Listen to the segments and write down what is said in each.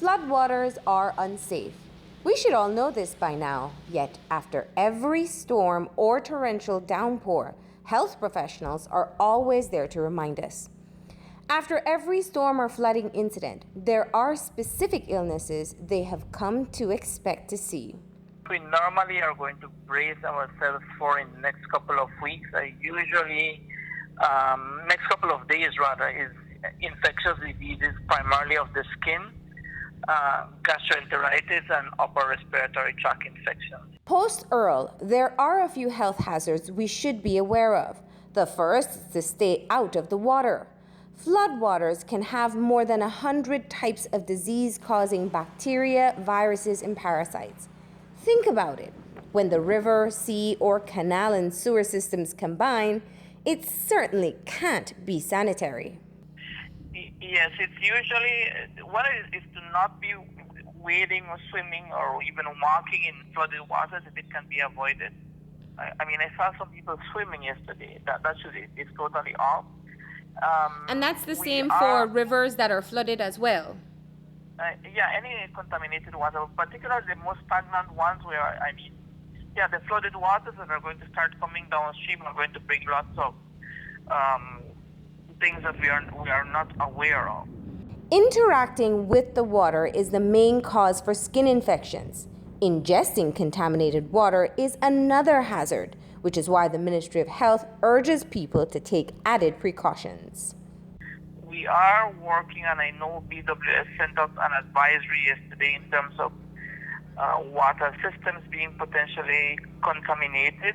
Floodwaters are unsafe. We should all know this by now, yet after every storm or torrential downpour, health professionals are always there to remind us. After every storm or flooding incident, there are specific illnesses they have come to expect to see. We normally are going to brace ourselves for in the next couple of weeks. Usually, next couple of days rather, is infectious diseases primarily of the skin, gastroenteritis, and upper respiratory tract infections. Post-Earl, there are a few health hazards we should be aware of. The first is to stay out of the water. Floodwaters can have more than 100 types of disease-causing bacteria, viruses, and parasites. Think about it. When the river, sea, or canal and sewer systems combine, it certainly can't be sanitary. Yes, it's usually, one is to not be wading or swimming or even walking in flooded waters if it can be avoided. I mean, I saw some people swimming yesterday. That is totally off. And that's the same for rivers that are flooded as well? Yeah, any contaminated water, particularly the most stagnant ones where, the flooded waters that are going to start coming downstream are going to bring lots of things that we are not aware of. Interacting with the water is the main cause for skin infections. Ingesting contaminated water is another hazard, which is why the Ministry of Health urges people to take added precautions. We are working, and I know BWS sent out an advisory yesterday in terms of water systems being potentially contaminated.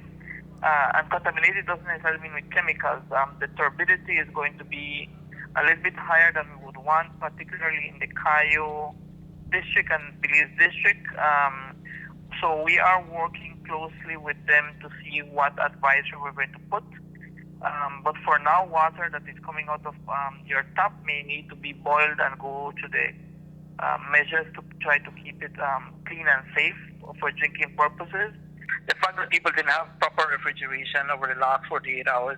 And contaminated doesn't necessarily mean with chemicals. The turbidity is going to be a little bit higher than we would want, particularly in the Cayo district and Belize district. So we are working closely with them to see what advisory we're going to put. But for now, water that is coming out of your tap may need to be boiled and go to the measures to try to keep it clean and safe for drinking purposes. The fact that people didn't have proper refrigeration over the last 48 hours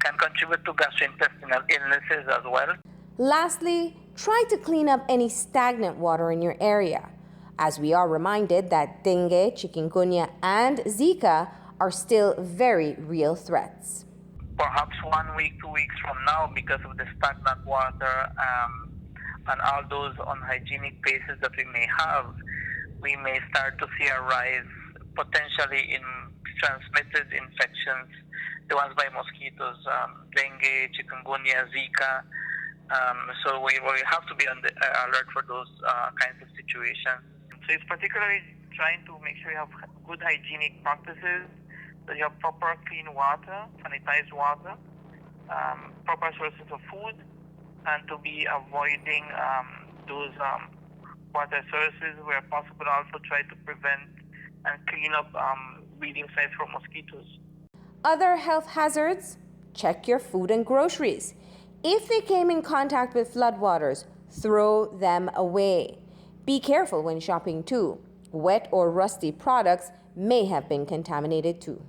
can contribute to gastrointestinal illnesses as well. Lastly, try to clean up any stagnant water in your area, as we are reminded that dengue, chikungunya, and Zika are still very real threats. Perhaps 1 week, 2 weeks from now, because of the stagnant water and all those unhygienic places that we may have, we may start to see a rise potentially in transmitted infections, the ones by mosquitoes, dengue, chikungunya, Zika. So we have to be on the alert for those kinds of situations. So it's particularly trying to make sure you have good hygienic practices, that you have proper clean water, sanitized water, proper sources of food, and to be avoiding those water sources where possible. Also try to prevent and clean up breeding sites for mosquitoes. Other health hazards? Check your food and groceries. If they came in contact with floodwaters, throw them away. Be careful when shopping too. Wet or rusty products may have been contaminated too.